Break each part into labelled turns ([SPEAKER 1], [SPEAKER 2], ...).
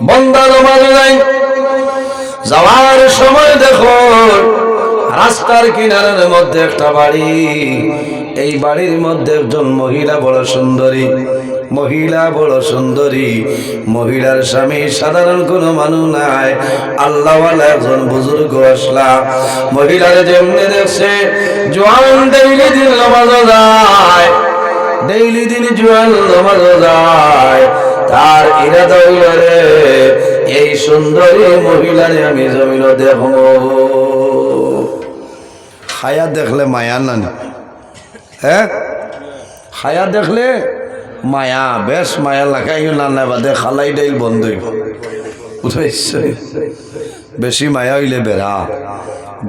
[SPEAKER 1] বন্দা নামাজ নাই যাওয়ার সময় দেখো রাস্তার কিনারের মধ্যে একটা বাড়ি, এই বাড়ির মধ্যে একজন মহিলা বড় সুন্দরী, মহিলা বড় সুন্দরী, মহিলার স্বামী সাধারণ কোনো মানুষ নাই, আল্লাহওয়ালা একজন বুজুর্গ আসলা। মহিলার যেমনি দেখছে জোয়ান ডেইলি দিন নামাজ যায়, ডেইলি দিন জোয়ান নামাজ যায়, তার ইরাদা হইল রে এই সুন্দরী মহিলারে আমি জমিন দেখব। খায়া দেখলে মায়া নানি, হ্যাঁ খায়া দেখলে মায়া, বেশ মায়া লাগাইও না না বাদে খালাই ডাইল বন্ধই বুঝাইছে। বেশি মায়া হইলে বেড়া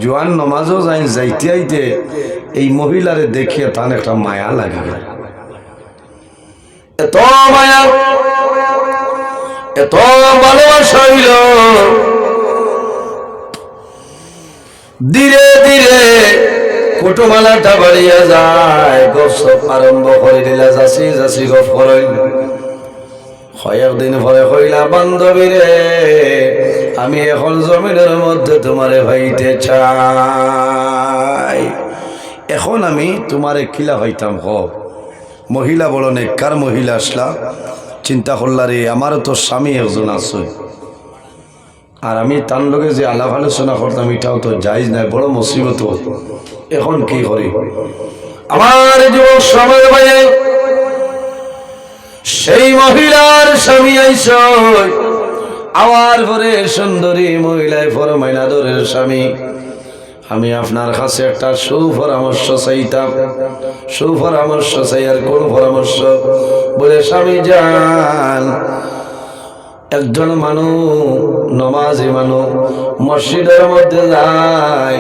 [SPEAKER 1] জোয়ান নমাজও যাই যাইতে আইতে এই মহিলারে দেখিয়ে তার একটা মায়া লাগে, এত মায়া এত ভালোবাসা হইল। ধীরে ধীরে কুটুমালাটা বাড়িয়া যায়, গপ আরম্ভ করে দিলা, যাচি যাচি গপ করইল। কয়েকদিন পরে কইলা বান্ধবী রে আমি এখন জমিনের মধ্যে তোমারে ভাইতে চাই, এখন আমি তোমারে কিলা হইতাম হ। মহিলা বড় নেককার মহিলা আসলা, চিন্তা করলা রে আমারও তো স্বামী একজন আছে, আর আমি তার লগে যে আলাপ আলোচনা করতাম এটাও তো জায়েজ নাই, বড় মুসিবত। এখন কি করি? আমার যুবক সমাজ ভাই সেই মহিলার স্বামী আইস আওয়ার পরে সুন্দরী মহিলায় ফরমাইনা দরের স্বামী আমি আপনার কাছে একটা সুপরামর্শ চাইতাম। সুপরামর্শ চাই, আর কোন পরামর্শ? বলে স্বামী যান, একজন মানুষ নমাজি মানুষ মসজিদের মধ্যে যায়,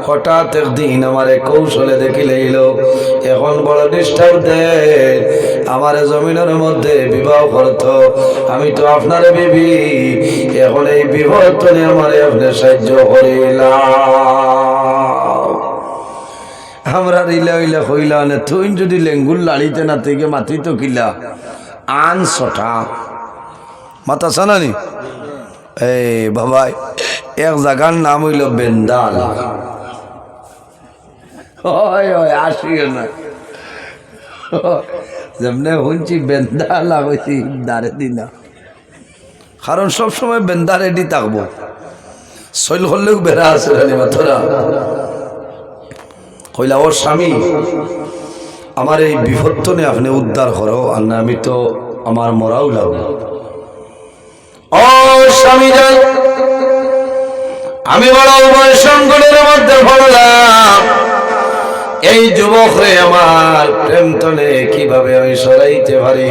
[SPEAKER 1] হঠাৎ একদিন আমারে কৌশলে দেখিলে এলো, এখন বড় ডিস্টার্ব দেয়, আমার জমিনের মধ্যে বিবাহ করত, আমি তো আপনার বিবি, এখন এই বিবর্তনে আমারে আপনি সাহায্য করিলাম। আমরা রিলা হইলা হইলা না তুই যদি লেঙ্গুল লাড়িতে না থেকে মাতি তো কিলা আন ছটা মাতা সানানি। এই বাবা এক জায়গার নাম হইল বেন্দাল, আসিও না যেমনে শুনছি বেন্দালা হয়েছি দাঁড়ে দিনা, কারণ সবসময় বেন্দা রেডি থাকবো, শৈল করলেও বেড়া আছে মাথরা। কইলা ওর স্বামী আমার এই বিপত্তনে আপনি উদ্ধার করো, আর না আমি তো আমার মরাও লাগবো। ও স্বামী যাই, আমি বড় উভয় সংকটের মধ্যে পড়লাম, এই যুবক রে আমার প্রেম তলে কিভাবে আমি সরাইতে পারি?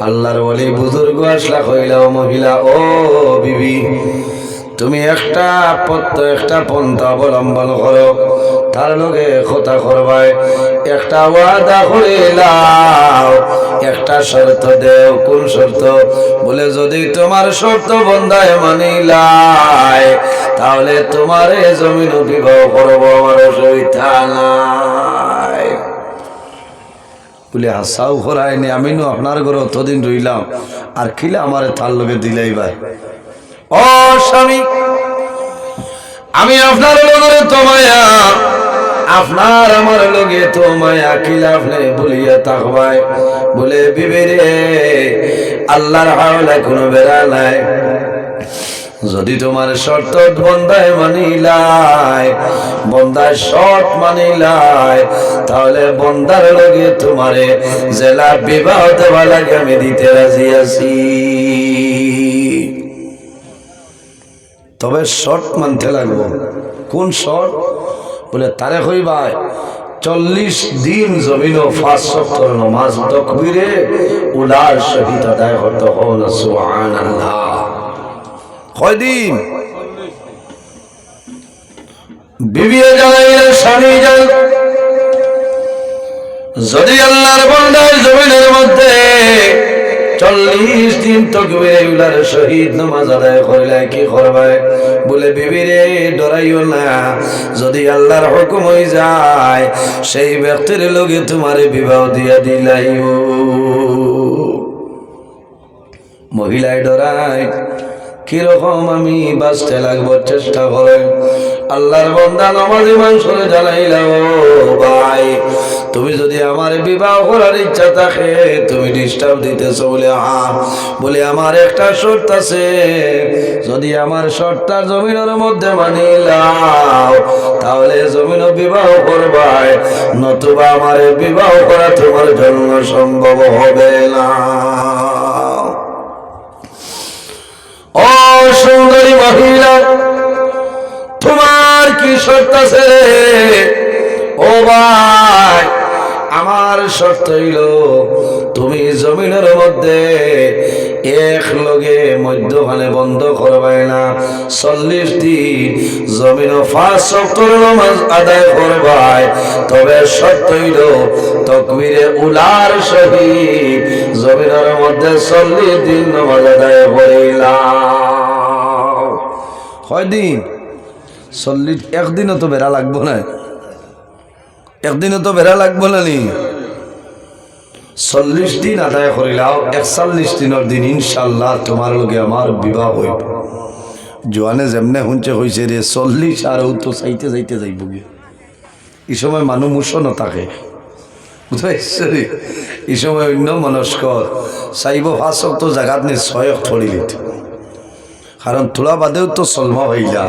[SPEAKER 1] আল্লাহর ওলি বুজুর্গ আসলা কইলা ও মহিলা, ও বিবি তুমি একটা পন্থা অবলম্বন করো, তার লগে কথা করবাই, একটা ওয়াদা করিলাম, একটা শর্ত দেও। কোন শর্ত? বলে যদি তোমার শর্ত বন্ধায় মানিলাই তাহলে তোমার জমিন বিবাহ করবো, আমার অসুবিধা নাই। বলে হাসাও করায়নি, আমি নো আপনার ঘরে অতদিন রইলাম, আর খিলে আমার তার লগে দিলাই ভাই। ও স্বামী আমি আপনার লগে তো মায়া, আপনার আমার লগে তো মায়া, কিলা আপনি বলিয়া তাকবাই। বলে বিবি রে আল্লাহর হাওলায় কোনো বেড়া নাই, যদি তোমার শর্ত বন্ধায় মানিলাই, বন্ধায় শর্ত মানিলাই, তাহলে বন্ধার লগে তোমারে জেলা বিবাহ দেওয়া লাগে আমি দিতে রাজি আছি, তবে শর্ত মানতে লাগবো। কোন শর্ত? বলে তারে কইবাই 40 দিন জমিন 5 ওয়াক্ত নামাজ তাকবীরে উলার শহীদ আদায় করতে হবে। সুবহানাল্লাহ। কয়দিন? বিবি যায় স্বামী যায়, যদি আল্লাহর বান্দা জমিনের মধ্যে 40 দিন তাকবীরে উলার শহীদ নামাজ আদায় করলে কি করবে? বলে বিবি রে ডরাইও না, যদি আল্লাহর হুকুম হয়ে যায় সেই ব্যক্তির লগে তোমার বিবাহ দিয়া দিলাইও। মহিলায় ডরায় কিরকম আমি বাঁচতে লাগবো চেষ্টা করে। আল্লাহর বান্দা নামাজি মানুষরে জানাইলাম, ভাই তুমি যদি আমার বিবাহ করার ইচ্ছা থাকে তুমি ডিস্টার্ব দিতেছো বলে বলে আমার একটা শর্ত আছে, যদি আমার শর্তটা জমিনের মধ্যে মানিলাম তাহলে জমিন বিবাহ করবাই, নতুবা আমার বিবাহ করা তোমার জন্য সম্ভব হবে না। ও সুন্দরী মহিলা, তোমার কি শর্ত আছে? ও ভাই আমার শর্ত হইল তুমি জমিনের মধ্যে এক লগে মধ্যখানে বন্ধ করবাই না, 40 দিন জমিন 5 ওয়াক্ত নামাজ আদায় করবাই। তবে শর্ত হইল তাকবীরে উলার সহিত জমিনের মধ্যে 40 দিন নামাজ আদায় করিলাম। কয় দিন? 40। একদিনও তো বেড়া লাগবো না, একদিনও তো বেড়া লাগবো না নি। 40 দিন আদায় করিলাও, 41 দিনের দিন ইনশাল্লাহ তোমার লগে আমার বিবাহ হইব। জোয়ানে যেমনে শুনছে হয়েছে রে 40 আর তো চাইতে চাইতে যাইব গিয়ে। এই সময় মানুষ মুসন থাকে, বুঝতে এই সময় অন্য মনস্কর চাইব 5 ওয়াক্ত জায়গাত নি 6 ওয়াক্ত পড়িলিত, কারণ তোলা বাদেও তো সলমা হইলা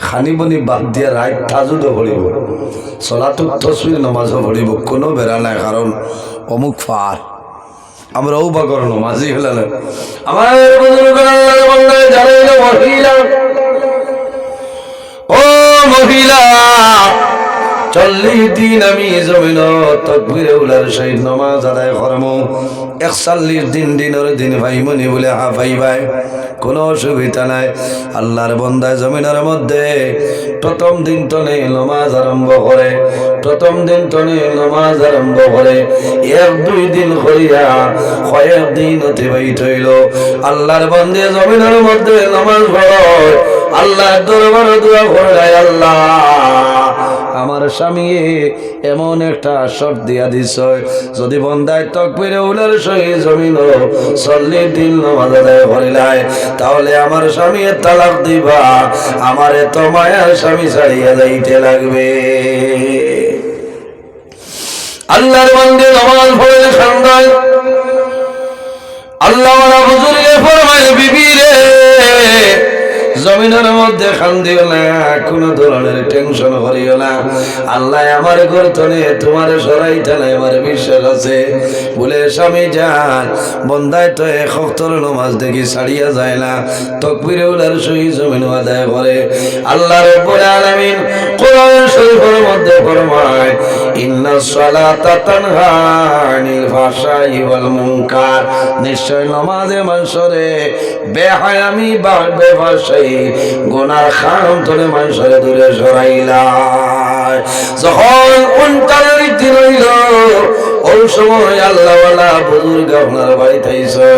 [SPEAKER 1] খানি বনি বাদ দিয়া রাত তাজুদও পড়িব, সলাতুত তসবির নামাজও পড়িব, কোনো বেড়া নাই। কারণ অমুক ফার আমরাও বা করো নমাজি হলে আমার মহিলা, ও মহিলা 40 দিন আমি জমিন তাকবীরে উলার সহিত নামাজ আদায় করব। 41 দিনের দিন ভাইমনি বলে হাফাই ভাই, কোনো অসুবিধা নাই। আল্লাহর বান্দা জমিনের মধ্যে প্রথম দিন তনে নামাজ আরম্ভ করে, প্রথম দিন তনে নামাজ আরম্ভ করে 1-2 দিন করিয়া কয়েক দিন অতিবাহিত হইল। আল্লাহর বান্দা জমিনের মধ্যে নামাজ পড়ে আল্লাহর দরবারে দোয়া করে, আল্লাহ আমার স্বামী এমন একটা শর্ত দিয়া দিছ, যদি বন্দায় তাকবীরে উলার সহিত জমিন 40 দিন নামাজ আদায় করিলাই তাহলে আমার স্বামী তালাক দিবা, আমার এত মায়ার স্বামী ছাড়িয়া যাইতে লাগবে। আল্লাহর বান্দা নামাজ পড়ে খান্দায় আল্লাহ ওয়ালা বুজুর্গে ফরমায়, বিবি রে জমিনের মধ্যে খান্দিও না, কোন ধরনের টেনশন করিও না, আল্লাহ আমার গর্তনে তোমার সরাইতে নাই, আমার বিশ্বাস আছে বলে স্বামী যান বন্দায় তো 1 ওয়াক্তের নামাজ দেখি ছাড়িয়া যায় না, তাকবীরে উলার সহিত জমিন আদায় করে। আল্লাহ রাব্বুল আলামিন কোরআন শরীফের মধ্যে ফরমায়, ইন্নাস সালাতা তানহা আনিল ফাহশাই ওয়াল মুনকার, নিশ্চয় নামাজে মানুষরে বেহায়ামি বা বেফাশাই গুনার খাম ধরে মানুষের দূরে সরাইলাম। যখন 39 দিন হইল ওই সময় আল্লাহওয়ালা বুজুর্গ আপনার বাড়িতে আইছে,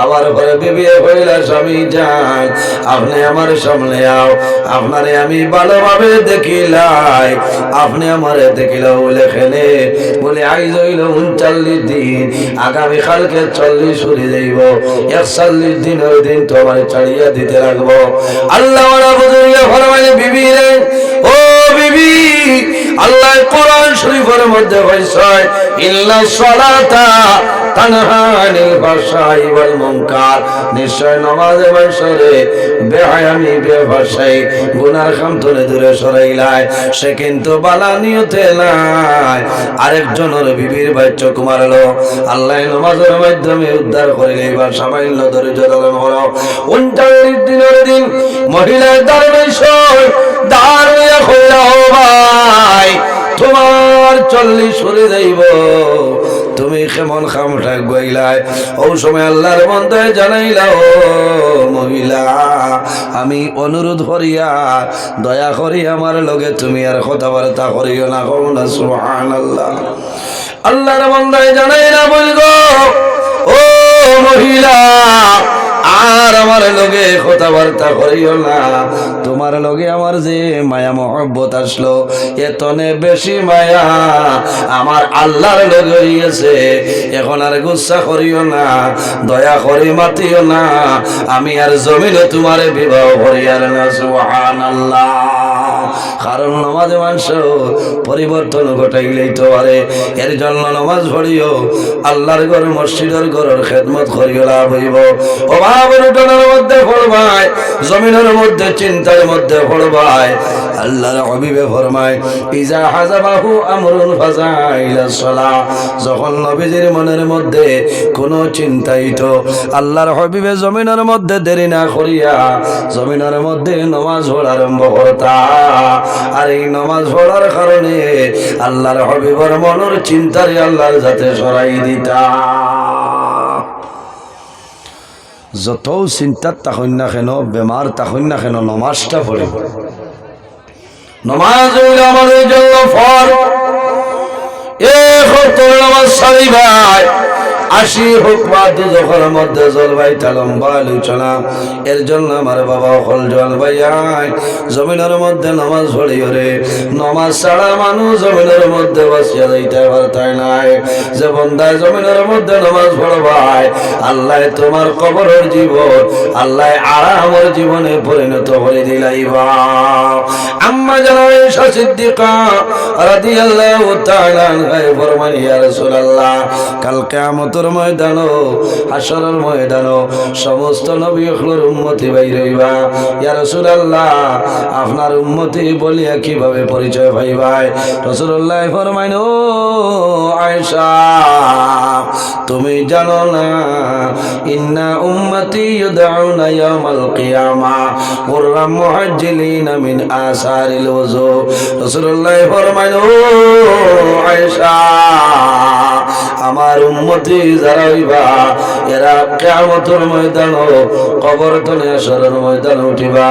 [SPEAKER 1] আবার ঘরে বিবি হইলা, স্বামী যান আপনি আমার সামনে আও, আপনারে আমি ভালোভাবে দেখিলাই, আপনি আমারে দেখিলাও বলে খেলে বলে আইজ হইল 39 দিন, আগামী কালকে 40 সরে যাইব, 41 দিনের দিন তো আমার ছাড়িয়া দিতে লাগবো। আল্লাহওয়ালা বুজুর্গ ফরমাইলে, বিবি রে ও বিবি, আল্লাহ কোরআন শরীফের মধ্যে কইছে, ইন্নাস সালাতা তানহা আনিল ফাহশাই ওয়াল মুনকার, নিশ্চয় নামাজে মানুষরে বেহায়ামি বেফাশাই গুনার খাম থেকে দূরে সরাইলাই। সে কিন্তু বালা নিয়তে নাই, আরেকজনের বিবির বাচ্চা কুমারলো, আল্লাহ নামাজের মাধ্যমে উদ্ধার করিলে এবার সামান্য ধৈর্য ধারণ করো। 39 দিনের দিন মহিলার দরবেশ দাঁড়িয়ে কইলা, ও ভাই তোমার 40 সরে যাইব, তুমি কেমন খামটা গইলাই? ও সময় আল্লাহর বান্দা জানাইলা, ও মহিলা আমি অনুরোধ করিয়া দয়া করি আমার লগে তুমি আর কথাবার্তা করিও না, কও না সুবহানাল্লাহ। আল্লাহর বান্দা জানাইলা, বলগো ও মহিলা আর আমার লগে কথা কথাবার্তা করিও না। তোমার লগে আমার যে মায়া মহব্বত আসলো, এতনে বেশি মায়া আমার আল্লাহর লগে হইয়াছে। এখন আর গুসা করিও না, দয়া করি মাতিও না। আমি আর জমিনে তোমারে বিবাহ করিয়ার না। সুবহানাল্লাহ। কারণ নামাজে মানুষ পরিবর্তন ঘটাইলেই তো পারে। এর জন্য নামাজ পড়িও, আল্লাহর ঘর মসজিদের ঘরের খেদমত করিও, লাভ হইব। অভাবের উঠানের মধ্যে পড়বাই, জমিনের মধ্যে চিন্তার মধ্যে পড়বাই। আল্লাহর হাবিবে ফরমায়, ইজা হাজাবাহু আমরুন ফাজা ইলা সালাহ। যখন নবীজির মনের মধ্যে কোনো চিন্তাইত, আল্লাহর হাবিবে জমিনের মধ্যে দেরি না করিয়া জমিনের মধ্যে নামাজ পড়া আরম্ভ করতা। আর এই নামাজ পড়ার কারণে আল্লাহর হাবিবের মনের চিন্তারে আল্লাহর যাতে সরাই দিতা। যত চিন্তার তাহন না কেন, বেমার তাহন না কেন, নমাজটা পড়ে। নমাজ হইল আমাদের জন্য ফল। নামাজ সারি ভাই, 80 হোক বা দুজখের মধ্যে জলবাইটা লম্বা আলোচনা। এর জন্য আমার বাবা হল জলবাই জমিনের মধ্যে নামাজ পড়িও রে। নামাজ ছাড়া মানুষ জমিনের মধ্যে বসিয়া যাইতে পারতাই নাই। যে বন্দায় জমিনের মধ্যে নামাজ পড়বাই, আল্লাহ তোমার কবরের জীবন আল্লাহ আরামের জীবনে পরিণত করে দিলাইবা। আম্মা জানা আয়েশা সিদ্দিকা রাদিয়াল্লাহু তাআলা আনহা ফরমান, ইয়া রাসূলুল্লাহ, কাল কিয়ামতের ময়দানো, হাশরের ময়দানো সমস্ত নবীগুলোর উম্মতি বাইর হইবা। ইয়া রাসূলুল্লাহ, আপনার উম্মতি বলিয়া কিভাবে পরিচয় পাইবাই? রাসূলুল্লাহ ফরমাইন, ও আয়েশা, তুমি জানো না, ইন্না উম্মতি ইউদউনা ইয়াউমাল কিয়ামা গুররাম মুহাজ্জিলিনা মিন আসারিল ওযু। রাসূলুল্লাহ ফরমাইন, ও আয়েশা, আমার উম্মতি যারা হইবা, এরা কিয়ামতের ময়দান, কবর তলে হাশরের ময়দান উঠিবা।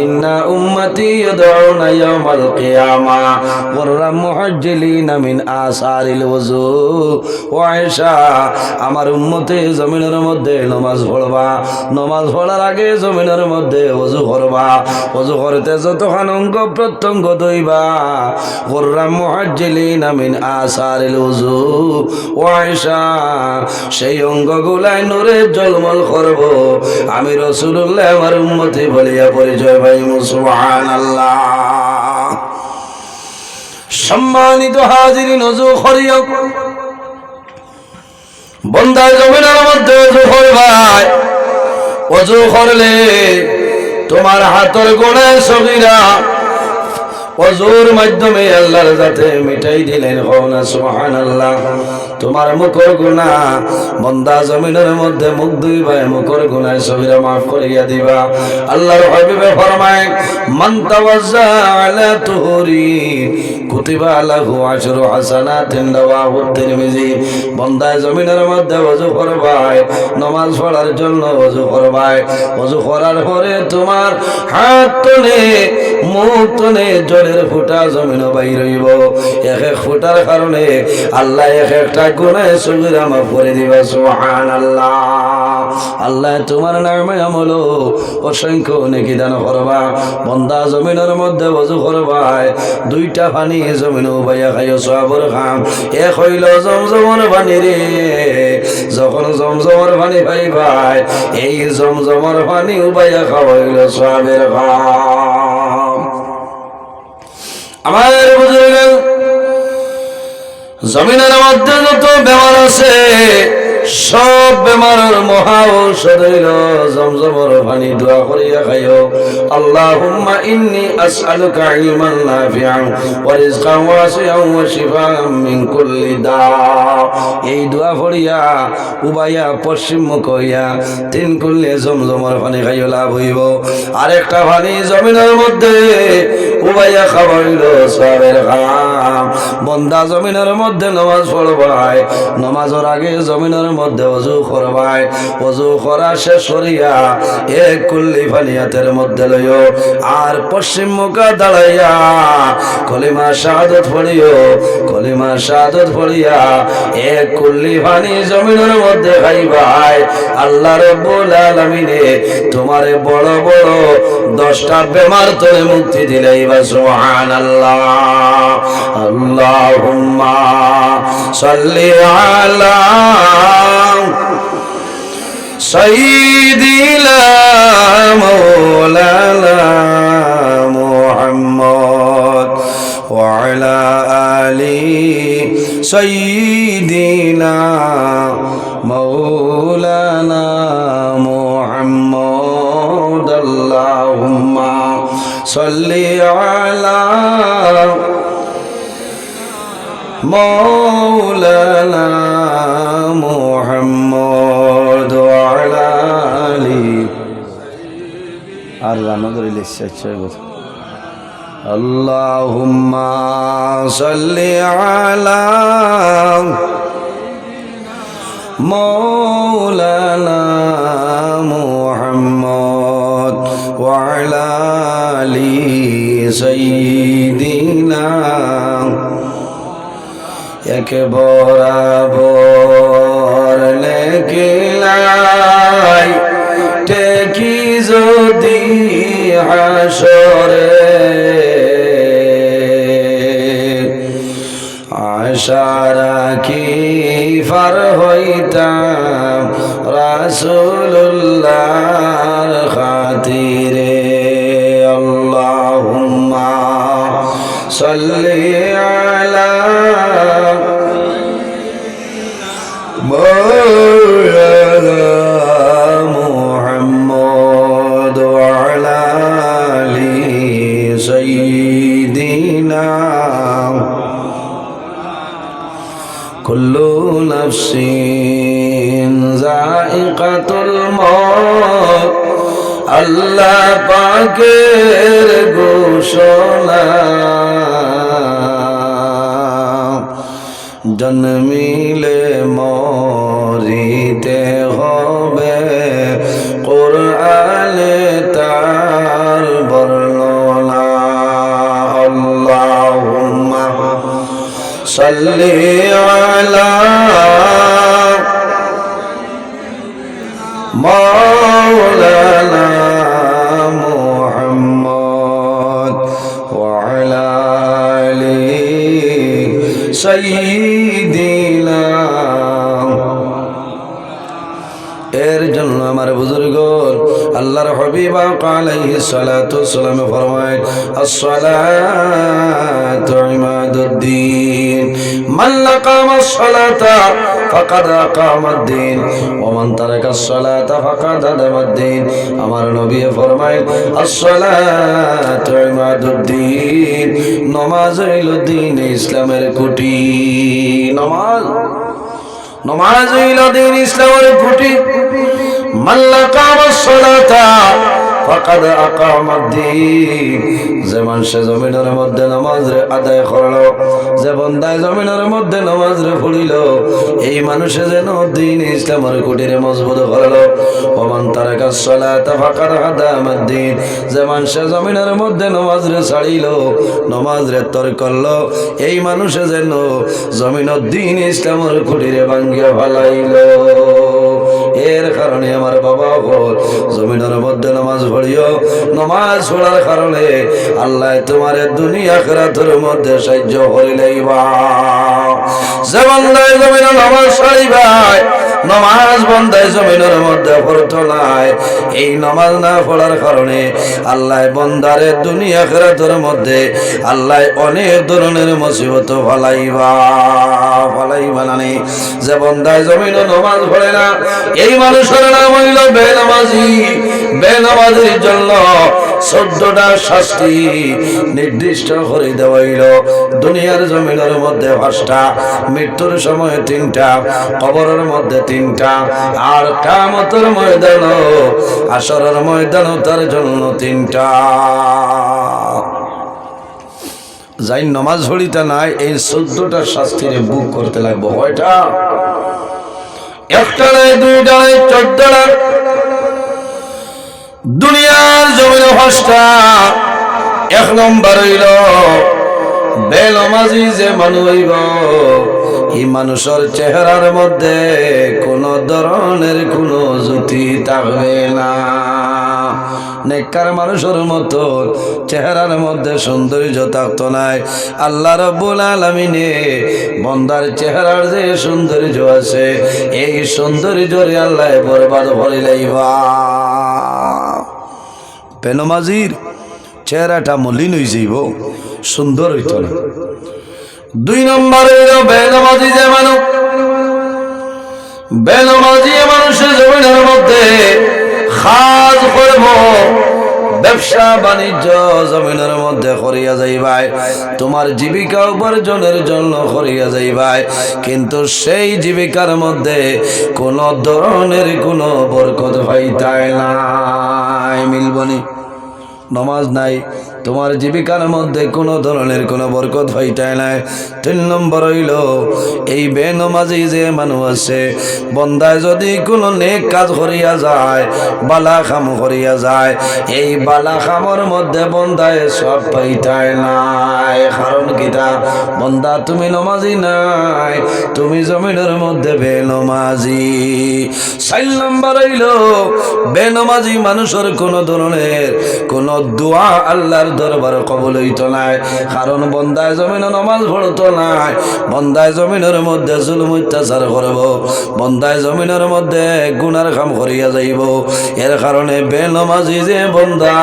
[SPEAKER 1] ইন্না উম্মতি ইউদউনা ইয়াউমাল কিয়ামা গুররাম মুহাজ্জিলিনা মিন আসারিল ওযু। ও আয়েশা, আমার উম্মতি জমিনের মধ্যে নামাজ পড়বা, নামাজ পড়ার আগে জমিনের মধ্যে ওযু করবা, ওযু করতে যতক্ষণ অঙ্গ প্রত্যঙ্গ ধুইবা, গুররাম মুহাজ্জিলিনা মিন আসারিল ওযু। ও আয়েশা, সেই অঙ্গগুলাই নূরে ঝলমল করব। আমি রাসূলুল্লাহ আমার উম্মতি বলিয়া পরিচয় পাইব। সুবহানাল্লাহ। সম্মানিত হাজিরিন, ওযু করিও, বন্দা জমিনের মধ্যে ওযু করবাই। ওযু করলে তোমার হাতের গোনাহ সগীরা ওযুর মাধ্যমে আল্লাহর যাতে মিটাই দিলেন। না সুবহানাল্লাহ। তোমার মুখের গুনাহ বান্দা জমিনের মধ্যে মুখ ধুইবা, মুখের গুনাহ সগীরা maaf করিয়া দিবা। আল্লাহর হাবিবে ফরমায়, মান তাওয়াজ্জা আলা তুহুরি কুতিবা লাহু আশরু হাসানাতিন, রাওয়াহু তিরমিজি। বান্দা জমিনের মধ্যে ওযু করবাই, নামাজ পড়ার জন্য ওযু করবাই। ওযু করার পরে তোমার হাত তলে মুখ তলে জলের ফুটা জমিন বাইর হইব। এক এক ফুটার কারণে আল্লাহ এক একটা গুনাহ সগীরা maaf করে দিবা। সুবহানাল্লাহ। আল্লাহ তোমার নামে আমল অসংখ্য নেকি দান করবা। বান্দা জমিনের মধ্যে ওযু করবাই, দুইটা পানি জমিন উবাইয়া খাইও, সওয়াবের কাম। এক হইল জমজমের পানি রে। যখন জমজমের পানি পাইবাই, এই জমজমের পানি উবাইয়া খাওয়া হইল সওয়াবের কাম। আমার বুজুর্গ, জমিনের মধ্যে যত বেমার আছে, সব বেমারের মহা ঔষধ হইল জমজমের পানি। দোয়া করিয়া খাইও, আল্লাহুম্মা ইন্নী আসআলুকা ইলমান নাফিআন ওয়া রিজকান ওয়াসিআন ওয়া শিফাআন মিন কুল্লি দা। এই দোয়া পড়িয়া উবাইয়া পশ্চিম মুখ হইয়া 3 কুল্লি জমজমের পানি খাইও, লাভ হইব। আরেকটা পানি জমিনের মধ্যে উবাইয়া খাওয়া হইল সওয়াবের কাম। বান্দা জমিনের মধ্যে নামাজ পড়বাই, নামাজের আগে জমিনের মধ্যে ওযু করবাই ওযু করা শেষ করিয়া এক কুল্লি ফানিয়াতের মধ্যে লইও আর পশ্চিম মুখে দাঁড়াইয়া কলিমা শাহাদাত পড়িও কলিমা শাহাদাত পড়িয়া এক কুল্লি পানি জমিনের মধ্যে খাইবাই আল্লাহ রাব্বুল আলামিনে তোমারে বড় বড় 10টা বেমার থেকে মুক্তি দিলাইবা সুবহানাল্লাহ আল্লাহুম্মা সাল্লি আলা সাইয়্যিদিনা মাওলানা মুহাম্মদ ওয়া আলা আলি সাইয়্যিদিনা মাওলানা মুহাম্মদ আল্লাহুম্মা সাল্লি আলা মাওলানা মুহাম্মদ ওয়া আলা আলি আর গান ধরিলে শেষ আল্লাহুম্মা সাল্লি আলা মাওলানা মুহাম্মদ ওয়া আলা আলি সাইয়্যিদিনা এক বরাবর লেখিলাই টেকি যদি হাসরে আশা রাখি ফার হইতাম রাসূলুল্লাহর খাতিরে আল্লাহুম্মা সাল্লি আলা মাওলানা মুহাম্মদ ওয়া আলা আলি সাইয়্যিদিনা কুল্লু নাফসিন যায়িকাতুল মউত আল্লাহ পাকের ঘোষণা জন্মিলে মরিতে হবে কোরআনে তার বর্ণনা আল্লাহুম্মা সাল্লি আলা মাওলানা মুহাম্মদ ওয়া আলা আলি সাইয়্যিদিনা এর জন্য আমার বুজুর্গ আল্লাহর হাবিব আলাইহিস সালাতু ওয়াসসালাম ফরমায় আসসালাতু ইমাদুদ্দিন মান লাকামাস সালাতা ফাকাদ আকামাদ্দিন ওয়া মান তারাকাস সালাতা ফাকাদ আদামাদ্দিন আমার নবী ফরমায় আসসালাতু ইমাদুদ্দিন নামাজ হইল দ্বীন ইসলামের খুঁটি নামাজ হইল দ্বীন ইসলামের খুঁটি মান লাকামাস সালাতা ফাকাদ আকামাদ্দিন যে মানুষ জমিনের মধ্যে নামাজ আদায় করলো যে বান্দা জমিনের মধ্যে নামাজ পড়িল এই মানুষে যেন দ্বীন ইসলামের খুঁটিরে মজবুত করলো ওয়া মান তারাকাস সালাতা ফাকাদ আদামাদ্দিন যে মানুষ জমিনের মধ্যে নামাজ ছাড়িল নামাজ তরক করলো এই মানুষে যেন জমিনের দ্বীন ইসলামের খুঁটিরে ভাঙ্গিয়া ফেলাইল এর কারণে আমার বাবা বল জমিনের মধ্যে নামাজ পড়িও নামাজ পড়ার কারণে আল্লাহ তোমার দুনিয়া আখিরাতের মধ্যে সাহায্য করিলেইবা যে বান্দায় জমিনে নামাজ পড়িবাই নামাজ বান্দায় জমিনের মধ্যে পড়তো নাই এই নামাজ না পড়ার কারণে আল্লাহ বান্দারে দুনিয়া আখিরাতের মধ্যে আল্লাহ অনেক ধরনের মুসিবত ফলাইবা নানি যে বান্দায় জমিনে নামাজ পড়ে না এই মানুষের নাম হইল বেনামাজি বেনামাজির জন্য 14টা শাস্তি নির্দিষ্ট করে দেওয়া হইল দুনিয়ার জমিনের মধ্যে 5টা মৃত্যুর সময় 3টা কবরের মধ্যে 3টা আর কিয়ামতের ময়দান হাশরের ময়দান তার জন্য 3টা যাই নামাজ পড়িতে নাই এই 14টা শাস্তিরে বুক করতে লাগবে কয়টা একটা নয়, দুইটা নয়, 14 লাখ। দুনিয়ার জমিনে হস্তা 1 নম্বর হইল বেনমাজি যে মানুষ হইব, এই মানুষের চেহারার মধ্যে কোন ধরনের কোন জ্যোতি থাকবে না। নেককার মানুষের মতো চেহারার মধ্যে সৌন্দর্য থাকতো নাই। আল্লাহ রাব্বুল আলামিনে বান্দার চেহারার যে সৌন্দর্য আছে, এই সৌন্দর্যরে আল্লাহ বরবাদ করে লাইবা। বেনমাজির চেহারাটা মলিন হয়ে যাইব, সুন্দর হইত না। 2 নম্বর হইল বেনমাজি যে মানুষ, বেনমাজি মানুষের জমিনের মধ্যে কাজ করব, ব্যবসা বাণিজ্য জমিনের মধ্যে করিয়া যাইবাই, তোমার জীবিকা উপার্জনের জন্য করিয়া যাইবাই, কিন্তু সেই জীবিকার মধ্যে কোন ধরনের কোন বরকত হইতাই নাই, মিলবনি। নামাজ নাই, তোমার জীবিকার মধ্যে কোনো ধরনের কোনো বরকত হইতাই নাই। 3 নম্বর হইল এই বেনমাজি যে মানুষ আছে, বন্দায় যদি কোনো নেক কাজ করিয়া যায়, বালা কাম করিয়া যায়, এই বালা কামর মধ্যে বন্দায় সব পাইতাই নাই। কারণ কিটা? বন্দা তুমি নমাজি নাই, তুমি জমিনের মধ্যে বেনমাজি। 4 নম্বর হইল বেনমাজি মানুষের কোনো ধরনের কোন দোয়া আল্লাহর দরবার কবুল হইতো নাই। কারণ বন্দায় জমিনে নামাজ পড়তো নাই, বন্দায় জমিনের মধ্যে জুলুম অত্যাচার করব, বন্দায় জমিনের মধ্যে গুনার কাম করিয়া যাইব। এর কারণে বেনমাজি যে বন্দা,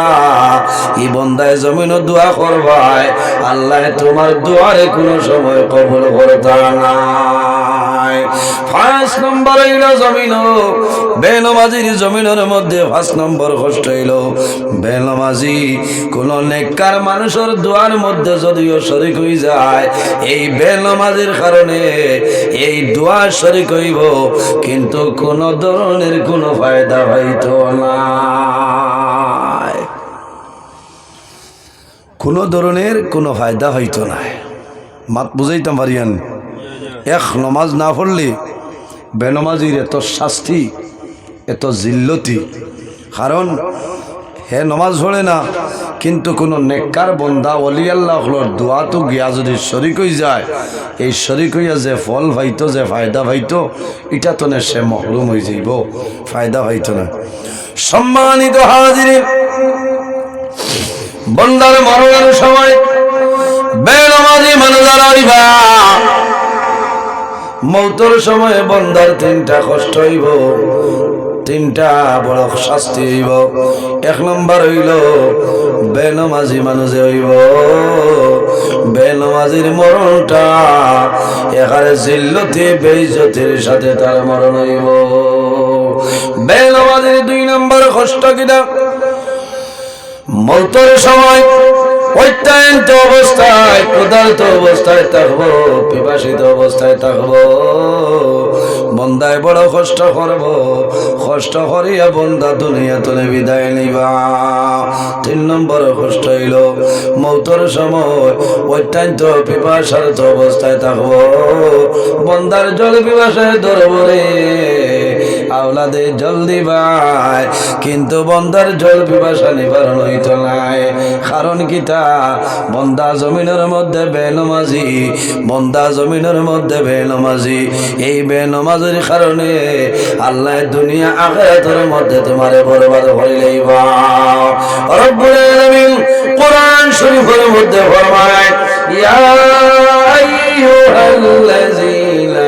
[SPEAKER 1] এই বন্দায় জমিন দোয়া করবাই, আল্লাহ তোমার দোয়ারে কোনো সময় কবুল করতা নাই। 5 নম্বর হইল জমিন, বেনমাজির জমিনের মধ্যে 5 নম্বর কষ্ট হইল বেনমাজি কোন নেককার মানুষের দোয়ার মধ্যে যদিও শরীক হয়ে যায়, এই বেনমাজির কারণে এই দোয়া শরীক হইব, কিন্তু কোন ধরনের কোন ফায়দা হইতো না, কোন ধরনের কোন ফায়দা হইতো না। মাত বুঝাইতাম পারিয়ান? এক নমাজ না পড়লে বেনমাজির এত শাস্তি, এত জিল্লতি। কারণ হে নমাজ পড়ে না, কিন্তু কোনো নেককার বন্দা ওলি আল্লাহর দোয়া তো গিয়া যদি শরিক হয়ে যায়, এই শরিক হইয়া যে ফল পাইতো, যে ফায়দা পাইতো, এটা তো না সে মহরুম হয়ে যাইব, ফায়দা পাইতো না। সম্মানিত হাজিরিন, বন্দার মরণের সময় বেনমাজি মানুষ হইবা, মৌতের সময় বন্দার 3টা কষ্ট হইব, 3টা বড় শাস্তি হইব। 1 নম্বর হইল বেনমাজি মানুষে হইব, বেনমাজির মরণটা এখানে জিল্লতি বেইজ্জতির সাথে তার মরণ হইব। বেনমাজির 2 নম্বর কষ্ট কিনা? মৌতের সময় অত্যন্ত অবস্থায়, ক্ষুধার্ত অবস্থায় থাকবো, পিপাসিত অবস্থায় থাকবো, বন্দায় বড় কষ্ট করব, কষ্ট করিয়া বন্দা দুনিয়া তুলে বিদায় নিবা। 3 নম্বর কষ্ট হইল মৌতের সময় অত্যন্ত পিপাসার্ত অবস্থায় থাকবো, বন্দার জল পিপাসায় ধরবরে আওলাদে জল দিবাই, কিন্তু বন্দার জল পিপাসা নিবারণ হইত নাই। কারণ কিতা? বন্দা জমিনের মধ্যে বেনমাজি, বন্দা জমিনের মধ্যে বেনমাজি। এই বেনমাজির কারণে আল্লাহ দুনিয়া আখিরাতের মধ্যে তোমারে বরবাদ করে লইবা। রব্বুল আলামিন কোরআন শরীফের মধ্যে ফরমায়, ইয়া আইয়ুহাল্লাযীনা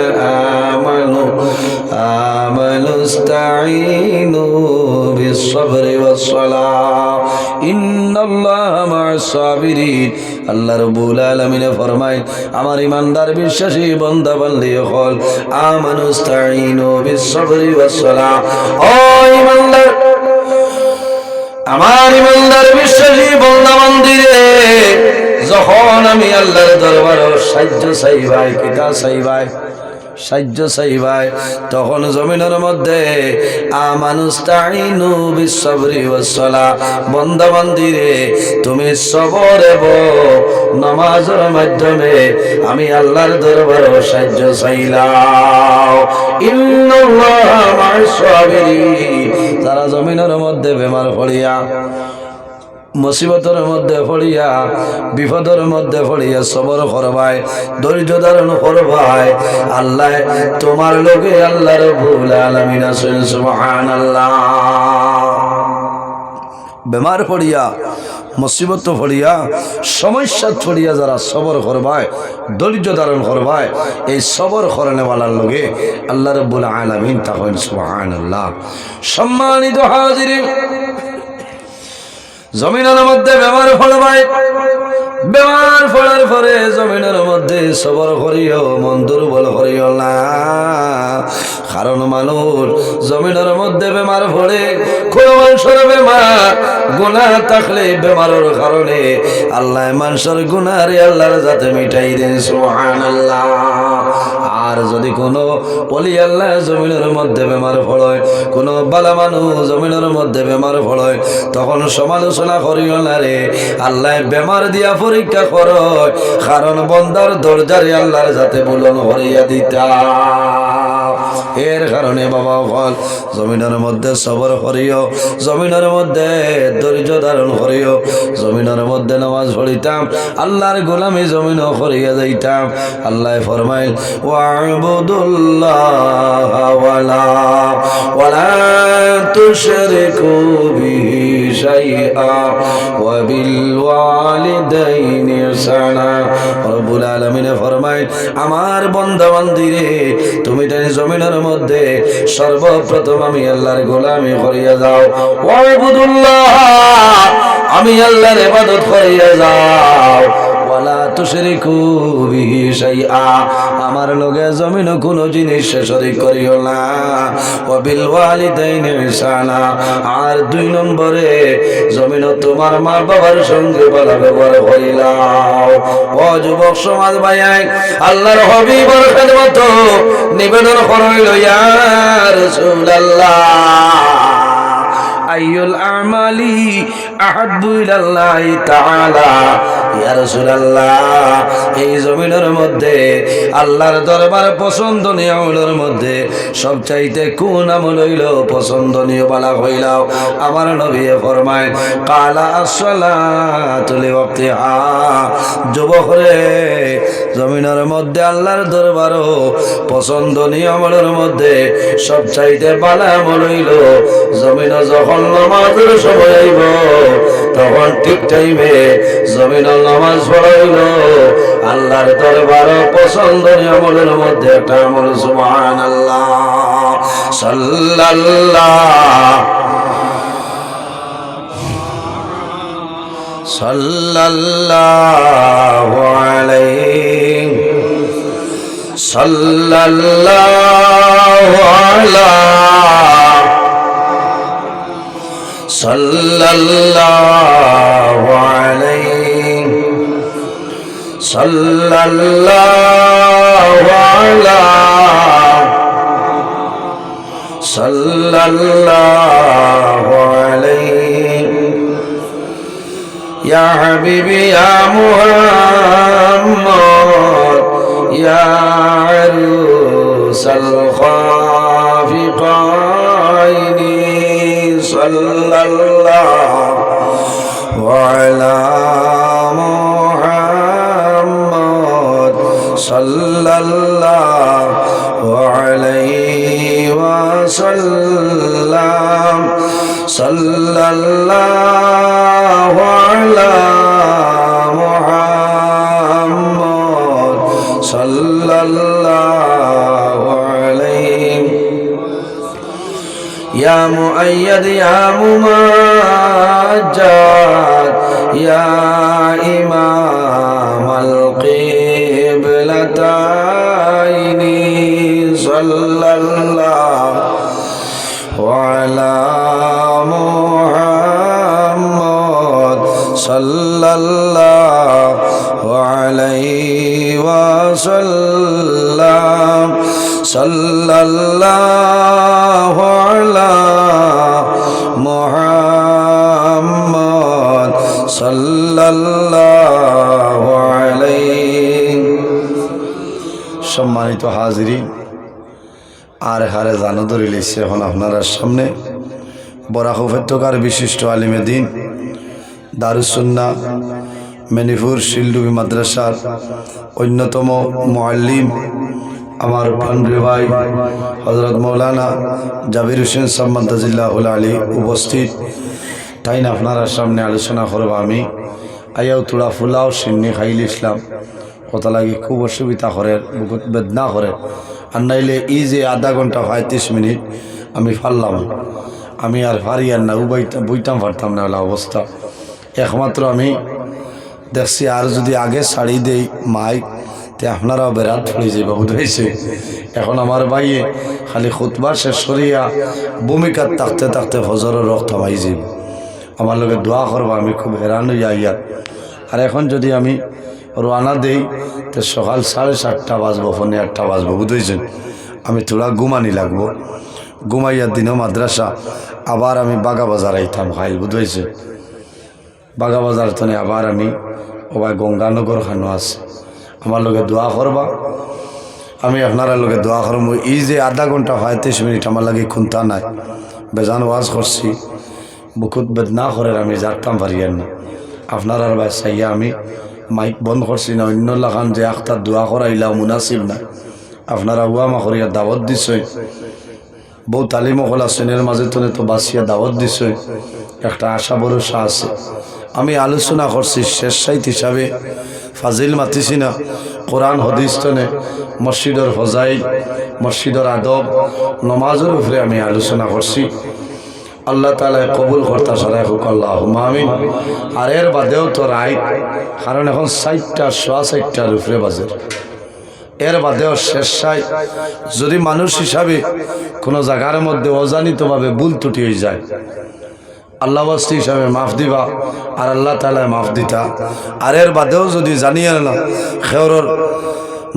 [SPEAKER 1] আমানু ইস্তাঈনু বিস-সাবরি ওয়াস-সালাহ ইন্নাল্লাহা মা'আস-সাবিরিন। আল্লাহ রাব্বুল আলামিন ফরমায়, আমার ইমানদার বিশ্বাসী বান্দা বান্দি হল আমানু ইস্তাঈনু বিস-সাবরি ওয়াস-সালাহ। ও ইমানদার, আমার ইমানদার বিশ্বাসী বান্দা বান্দিরে, যখন আমি আল্লাহর দরবারে সাহায্য চাইবাই, কিতা চাইবাই? সাহায্য চাইবাই তখন জমিনের মধ্যে আমানুস্তাইনু বিসসবরি ওয়াসসালাহ বান্দা বান্দিরে তুমি সবর এবং নামাজের মাধ্যমে আমি আল্লাহর দরবারে সাহায্য চাইলাম ইন্নাল্লাহা মা'আস সাবিরিন যারা জমিনের মধ্যে বেমার পড়িয়া মুসিবতের মধ্যে পড়িয়া বিপদের মধ্যে পড়িয়া সবর করবাই ধৈর্য ধারণ করবাই আল্লাহ তোমার লগে আল্লাহ রাব্বুল আলামিন আছেন সুবহানাল্লাহ বেমার পড়িয়া মুসিবত পড়িয়া সমস্যা পড়িয়া যারা সবর করবায় ধৈর্য ধারণ করবায় এই সবর করেনেওয়ালার লগে আল্লাহ রাব্বুল আলামিন তাকন সুবহানাল্লাহ সম্মানিত হাজিরিন জমিনের মধ্যে বেমার ফলবাই বেমার ফলার পরে জমিনের মধ্যে সবর করিও মন দুর্বল করিও না কারণ মানুষ জমিনের মধ্যে বেমার পড়ে কোন মানুষের বেমার গুনাহ থাকলে বেমারের কারণে আল্লাহ মানুষের গুনাহরে আল্লাহর যাতে মিটাই দেন সুবহানাল্লাহ আর যদি কোনো ওলি আল্লাহ জমিনের মধ্যে বেমার পড়ে কোন বালা মানুষ জমিনের মধ্যে বেমার পড়ে তখন সমালোচনা করিও না রে আল্লাহ বেমার দিয়া পরীক্ষা করো কারণ বন্দার দরজারে আল্লাহর যাতে বুলন হরিয়া দিতা এর কারণে বাবা বল জমিনের মধ্যে সবর করিও জমিনের মধ্যে ধৈর্য ধারণ করিও জমিনের মধ্যে নামাজ পড়িতাম আল্লাহর গোলামি জমিন করিয়া যাইতাম আল্লাহ ফরমাইল ওয়া'বুদুল্লাহ ওয়ালা তুশরিকু বিহি শাইআ ওয়া বিল ওয়ালিদাইনি ইহসানা রব্বুল আলামিন ফরমাইল আমার বান্দা বান্দিরে তুমি তাই জমিনের মধ্যে সর্বপ্রথম আমি আল্লাহর গোলামি করিয়া যাও ওয়া'বুদুল্লাহ আমি আল্লাহর ইবাদত করিয়া যাও ওয়ালা তুশরিকু বিহি শাইআ আমার লগে জমিন কোন জিনিস শরীক করিও না ওয়া বিল ওয়ালিদাইনি ইহসানা আর দুই নম্বরে জমিন তোমার মা বাবার সঙ্গে ভালো ব্যবহার করিলাও ও যুবক সমাজ ভাই আল্লাহর হাবিবের খেদমত নিবেদন করিল ইয়া রাসূলুল্লাহ আইয়ুল আমালি আহাব্বু ইলাল্লাহি তাআলা ইয়া রাসূলুল্লাহ এই জমিনের মধ্যে আল্লাহর দরবার পছন্দনীয় আমলের মধ্যে সবচাইতে কোন আমল হইল পছন্দনীয় বলা হইলাও আমার নবী ফরমায় কালা আসসালাতু লিওয়াক্তিহা যুবক রে জমিনের মধ্যে আল্লাহর দরবারও পছন্দনীয় আমলের মধ্যে সবচাইতে ভালো আমল হইল জমিন যখন নামাজের সময় আইব তখন ঠিক টাইমে জমিন নামাজ পড়াইল আল্লাহর দরবারে পছন্দনীয় আমলের মধ্যে একটা আমল সুবহানাল্লাহ সাল্লাল্লাহু আলাইহি সাল্লাল্লাহু আলা সাল্লাল্লাহু আলাইহি সাল্লাল্লাহু আলা সাল্লাল্লাহু আলাইহি ইয়া হাবিবি ইয়া মুহাম্মদ ইয়া আরুসাল খাফিকাইনি সাল্লাল্লাহু আলা মুহাম্মদ সাল্লাল্লাহু আলাইহি ওয়াসাল্লাম সাল্লাল্লাহু আলা মুহাম্মদ সাল্লাল্লাহু আলাইহি ইয়া মুআইয়াদ ইয়া মুমাজ্জাদ ইয়া ইমামাল কিবলাতাইনি সাল্লাল্লাহু আলা মুহাম্মদ সাল্লাল্লাহু আলাইহি ওয়াসাল্লাম সাল্লাল্লাহু আলাইহি। সম্মানিত হাজিরিন, আর হারে জানো ধরে লিখছে এখন আপনার সামনে বরাক উপত্যকার বিশিষ্ট আলিমে দিন দারুস সুন্নাহ মেনিপুর শিলডুবি মাদ্রাসার অন্যতম মুআল্লিম আমার প্রাণপ্রিয় ভাই হযরত মাওলানা জাবির হোসেন সাম্মাদাজিল্লাহুল আলী উপস্থিত। তাই না আপনার সামনে আলোচনা করবো আমি আয়াও তুলা ফুলাও সিন্নি খাইল ইসলাম কথা লাগে খুব অসুবিধা করে, বহুত বেদনা করে। আর নাইলে এই যে আধা ঘন্টা 35 মিনিট আমি ফারলাম, আমি আর পারি আর না বইতাম পারতাম না ওলা অবস্থা। একমাত্র আমি দেখছি আর যদি আগে ছাড়ি দেই মাইক তে আপনারাও বেরাত পড়ে যাবে বুঝেছে। এখন আমার ভাইয়ে খালি খুতবা শেষ করিয়া ভূমিকার থাকতে থাকতে ফজরের রক্ত থামাই যাব। আমার লোকে দোয়া করবো, আমি খুব হেরান হইয়া ইয়ার। আর এখন যদি আমি রওনা দেই তো সকাল 7:30 বাজবো, 8:30 বাজবো বুঝেছেন। আমি তোলা ঘুমানি লাগবো, ঘুমাইয়ার দিনও মাদ্রাসা, আবার আমি বাগা বাজার আইতাম খাইল বুঝেছে। বাগা বাজার তনে আবার আমি ওবাই গঙ্গানগর খানো আছে, আমার লোকে দোয়া করবা। আমি আপনারা লোকে দোয়া করব। এই যে আধা ঘন্টা 35 মিনিট আমার লাগে খুনতা নাই, বেজান ওয়াজ করছি, বহুত বেদনা করে, আমি জানতাম পারিয়ার না। আপনারা ভাই চাইয়া আমি মাইক বন্ধ করছি না, অন্য লাগান যে একটা দোয়া করাইলা মুনাসিব না। আপনারা উয়ামা করিয়া দাওয়াত দিছে, বউ তালিমকলা শ্রেণীর মাঝে তনে তো বাসিয়া দাওয়াত দিছে, একটা আশা ভরসা আছে। আমি আলোচনা করছি শেষ সাইত হিসাবে, ফাজিল মাতিছি না। কোরআন হাদিস তনে মসজিদের ফজাইল, মসজিদের আদব, নমাজের উপরে আমি আলোচনা করছি। আল্লাহ তাআলা কবুল করতা সারাই হোক, আল্লাহুম্মা আমিন। আর এর বাদেও তো রায়, কারণ এখন 4:15 উপরে বাজে, এর বাদেও শেষ সাই যদি মানুষ হিসাবে কোনো জায়গার মধ্যে অজানিতভাবে ভুল ত্রুটি হয়ে যায়, আল্লাহ ওয়াস্তি হিসাবে মাফ দিবা আর আল্লাহ তাআলা মাফ দিতা। আর এর বাদেও যদি জানিয়ে না খেওরর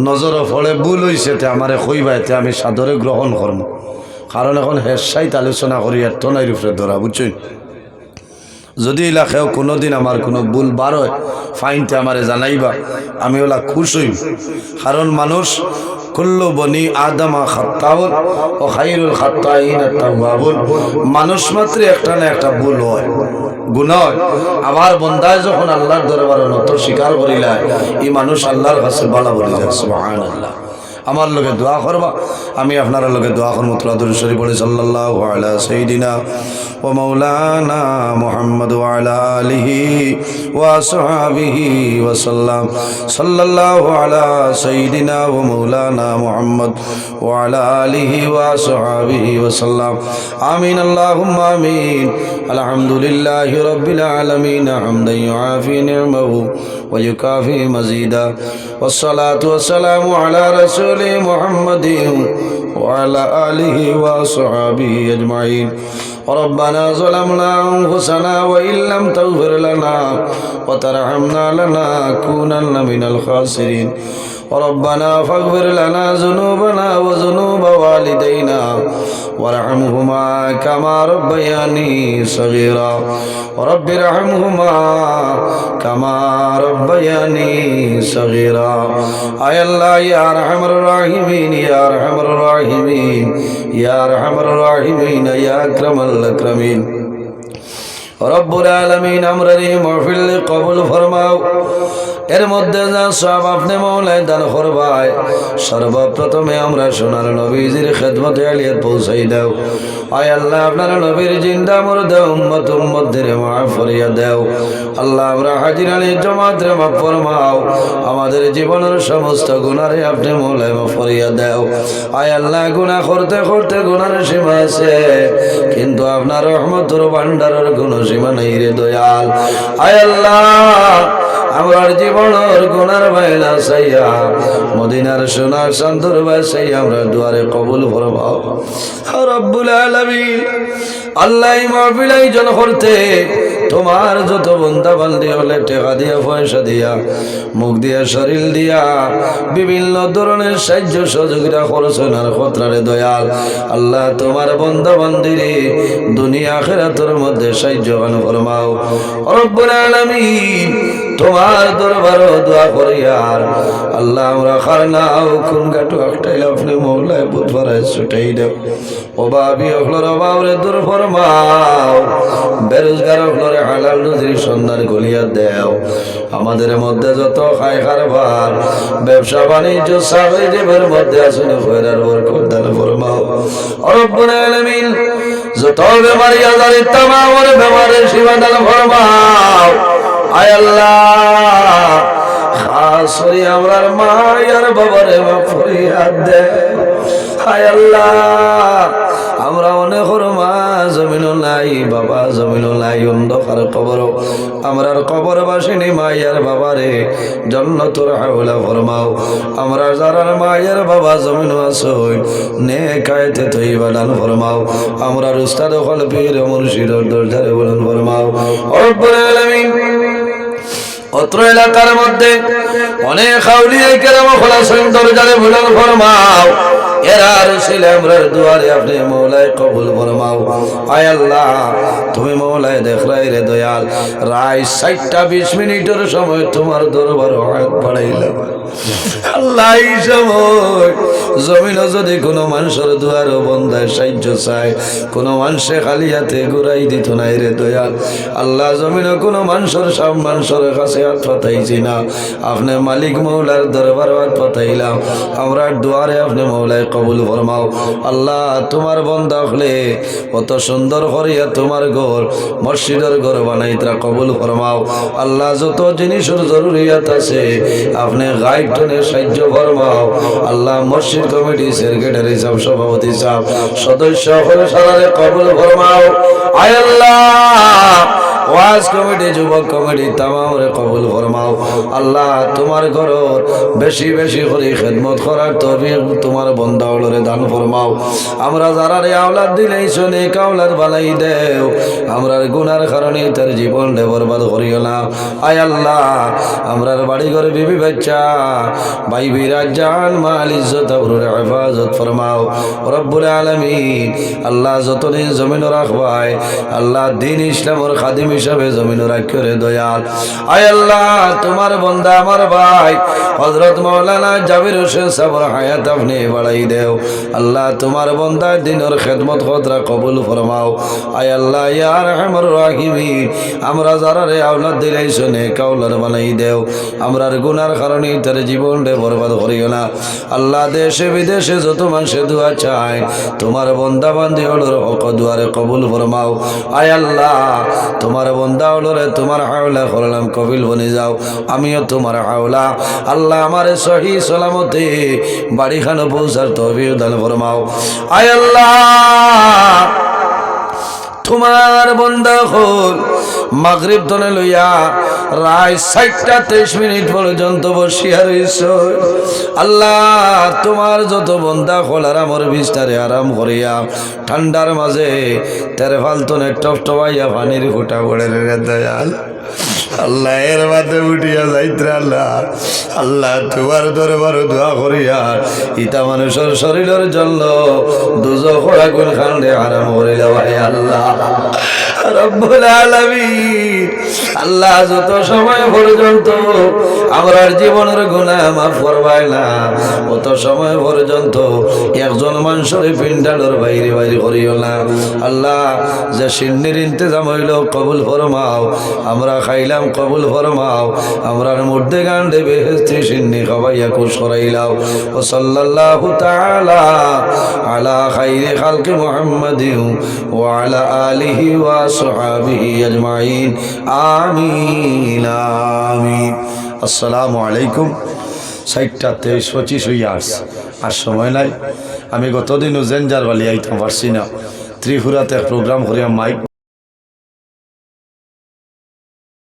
[SPEAKER 1] নজরে ফলে ভুল হয়েছে তে আমারে কইবা, এতে আমি সাদরে গ্রহণ করব। কারণ এখন হেসাইত আলোচনা করি এত নাই রূপে ধরা বুঝছেন। যদি এলাকাও কোনোদিন আমার কোনো ভুল বার হয় ফাইনতে আমারে জানাইবা, আমি ওলা খুশ হইব। কারণ মানুষ কুল্লু বনি আদমা খাত্তাউন ও খায়রুল খাত্তাইন আত-তাওয়াবুন, মানুষ মাত্র একটা না একটা ভুল হয়, গুনাহ হয়। আবার বন্দায় যখন আল্লাহর দরবারে নত স্বীকার করিলা, এই মানুষ আল্লাহর কাছে ভালো বলে যায় সুবহানাল্লাহ। আমার লোকে দোয়া করবা, আমি আপনার লোকে দোয়া করবো। তোলা দরুদ শরীফ পড়ি সাল্লাল্লাহু আলা সাইয়্যিদিনা ওয়া মাওলানা মুহাম্মদ ওয়া আলা আলিহি ওয়া আসহাবিহি ওয়া সাল্লাম। সাল্লাল্লাহু আলা সাইয়্যিদিনা ওয়া মাওলানা মুহাম্মদ ওয়া আলা আলিহি ওয়া আসহাবিহি ওয়া সাল্লাম। আমিন আল্লাহুম্মা আমিন। আলহামদুলিল্লাহি রাব্বিল আলামিন হামদান ইউআফি নি'মাহু ওয়া ইউকাফি মাজিদা। ওয়াসসালাতু ওয়াসসালামু আলা রাসূল محمد وعلى آله وصحبه أجمعين. ربنا ظلمنا أنفسنا وإن لم تغفر لنا وترحمنا لنكونن من الخاسرين. ربنا فاغفر لنا ذنوبنا وذنوب والدينا وارحمهما كما ربياني صغيرا. رب ارحمهما كما ربياني صغيرا. আয় আল্লাহ ইয়া আরহামার রাহিমিন, ইয়া আরহামার রাহিমিন, ইয়া আরহামার রাহিমিন, ইয়া আকরামাল আকরামিন। রব্বুল আলামিন আমরার এই মাহফিল কবুল ফরমাও। এর মধ্যে যা সব আপনি মওলাই দান করবাই, সর্বপ্রথমে আমরা সোনার নবীজির খেদমতে আলিয়াত পৌঁছাই দাও। আয় আল্লাহ আপনার নবীর জিন্দা মুর্দা উম্মত উম্মতদের মাফ করিয়া দাও। আল্লাহ আমরা হাজির আলী জামাতের মাফ ফরমাও। আমাদের জীবনের সমস্ত গুনাহে আপনি মওলাই মাফ করিয়া দাও। আয় আল্লাহ গুনাহ করতে করতে গুনাহের সীমা আছে, কিন্তু আপনার রহমতের ভান্ডারের কোনো সীমা নাই রে দয়াল। আয় আল্লাহ আমার জীবনের গুনার বাইলা সাইয়া মদিনার সোনার শান্তর বাসাই আমরা দুয়ারে কবুল ফরমাও রব্বুল আলামিন। আল্লাহ মাহফিল আয়োজন করতে তোমার যত বন্ধা বান্দি হলে টাকা দিয়া পয়সা দিয়া মুখ দিয়া শরীর দিয়া বিভিন্ন ধরনের সাহায্য সহযোগিতা করছেন আর খতরারে দয়াল আল্লাহ তোমার বন্ধা বান্দিরে দুনিয়া আখিরাতের মধ্যে সাহায্য গান ফরমাও রব্বুল আলামিন তোমার দরবারে দোয়া করি আর আল্লাহ আমরা খারনাও কোন গাটু একটাই আপনি মওলায় বুধবারে ছুটাই দাও অভাবী হলর অভাবরে দূর ফরমাও বেরোজগার হলরে হালাল রুজির সন্ধান গলিয়া দেও আমাদের মধ্যে যত খায় কারবার ব্যবসা বাণিজ্য চাকরিজীবীর মধ্যে আসলে ফেরার বরকত দান ফরমাও রব্বুল আলামিন যত বেমারি আজারি তামামের বেমারের সীমা দান ফরমাও আয় আল্লাহ খাস করে আমরার মা আর বাবারে ফরিয়াদ দে আয় আল্লাহ আমরা অনেক মা জমিন নাই বাবা জমিন নাই অন্ধকার কবর আমরার কবর বাসিনী মায়ের বাবারে জান্নাতুল আউলা ফরমাও আমরা যারার মায়ের বাবা জমিন আসই নেকায়েতে তৈবা দান ফরমাও আমরা উস্তাদ হল পীর মুর্শিদের দরজারে বলুন ফরমাও রব্বুল আলামিন অত্র এলাকার মধ্যে অনেক আউলিয়া কেরাম খোলাসেন দরজারে বলুন ফরমাও এরা রসিলে আমরার দুয়ারে আপনি মওলায় কবুল ফরমাও আয় আল্লাহ তুমি মওলায় দেখলাই রে দয়াল রায় 60-20 মিনিটের সময় তোমার দরবারে হাত বাড়াইলাম আল্লাহ এই সময় জমিন যদি কোনো মানুষের দুয়ারে বন্ধায় সাহায্য চায় কোনো মানুষে খালি হাতে ঘুরাই দিত নাই রে দয়াল আল্লাহ জমিন কোনো মানুষের সব মানুষের কাছে হাত পাতাইছি না আপনি মালিক মওলার দরবারে হাত পাতাইলাম আমরা দুয়ারে আপনি মওলায় কবুল ফরমাও আল্লাহ তোমার বান্দা হলে কত সুন্দর করিয়া তোমার ঘর মসজিদের ঘর বানাইতরা কবুল ফরমাও আল্লাহ যত জিনিসের জরুরিয়াত আছে আপনি গাইড টনে সাহায্য ফরমাও আল্লাহ মসজিদ কমিটি সেক্রেটারি সাহেব সভাপতি সাহেব সদস্য হলে সারারে কবুল ফরমাও আয় আল্লাহ ওয়াজ কমিটি যুবক কমিটি তামামরে কবুল ফরমাও আল্লাহ তোমার ঘর বেশি বেশি করে খেদমত করার তৌফিক তোমার বান্দা হলরে দান ফরমাও আমরা যারারে আওলাদ দিলেইছ নেক আওলাদ বানাই দেও আমরার গুনার কারণে তার জীবন বরবাদ করিও না আয় আল্লাহ আমরার বাড়ি ঘরে বিবি বাচ্চা ভাই বিরাজ জান মাল ইজ্জত আবরুর হেফাজত ফরমাও রব্বুল আলামিন আল্লাহ যতদিন জমিন রাখবাই আল্লাহ দ্বীন ইসলামের খাদিম হিসাবে জমিন রাখরে দয়াল আয় আল্লাহ তোমার বান্দা আমার ভাই হযরত মাওলানা জাবির হোসেন সাহেবের হায়াত আপনি বাড়াই দেও আল্লাহ তোমার বান্দা দিনের খেদমত খতরা কবুল ফরমাও আয় আল্লাহ ইয়া আরহামুর রাহিমিন আমরা যারারে আওলাদ দিলাইছ নেক আওলাদ বানাই দেও আমরার গুনার কারণে তার জীবনটা বরবাদ করিও না আল্লাহ দেশে বিদেশে যত মানুষে দোয়া চায় তোমার বান্দা বান্দি হলর হক দুয়ারে কবুল ফরমাও আয় আল্লাহ তোমার বান্দা হলরে তোমার হাওলা করলাম কবিল বনে যাও আমিও তোমার হাওলা আল্লাহ আমারে সহি সালামতে বাড়িখানে পৌঁছার তৌফিক দান ফরমাও আয় আল্লাহ তোমার বান্দা হল মাগরিব তনে লইয়া রায় 60-23 মিনিট পর্যন্ত বসিয়া রইছ আল্লাহ তোমার যত বান্দা হল আরামর বিস্তারে আরাম করিয়া ঠান্ডার মাঝে তেরে ফালতনে টপটপাইয়া পানির ফুটা পড়ে রে দয়াল আল্লাহ এর মাঝে উঠিয়া যাইত্রা আল্লাহ আল্লাহ তোমার দরবার দোয়া করিয়া ইতা মানুষের শরীরের জন্য দুজখ আগুন খান্ডে আরাম করিলা ভাই আল্লাহ রব্বুল আলামিন আল্লাহ যত সময় পর্যন্ত আমরার জীবনের গুনাহ মাফ করবাই না অত সময় পর্যন্ত একজন মানুষের পিন্ডালের বাইরে বাইরে করিও না আল্লাহ যে সিন্নির ইন্তজাম হইল কবুল ফরমাও আমরা খাইলাম কবুল ফরমাও আমরার মধ্যে গান্ডে বেহেশতি সিন্নি খাওয়াইয়া খুশ করাইলাও ও সাল্লাল্লাহু তাআলা আলা খাইরি খালকি মুহাম্মাদিন ওয়া আলা আলিহি ওয়া সাহবিহি আজমাইন আমিন আমিন আসসালামু আলাইকুম 60-23-25 হইয়া আসছে আর সময় নাই আমি গতদিনও জেনজার বালি আইতাম পারছি না ত্রিপুরাতে প্রোগ্রাম করিয়া মাইক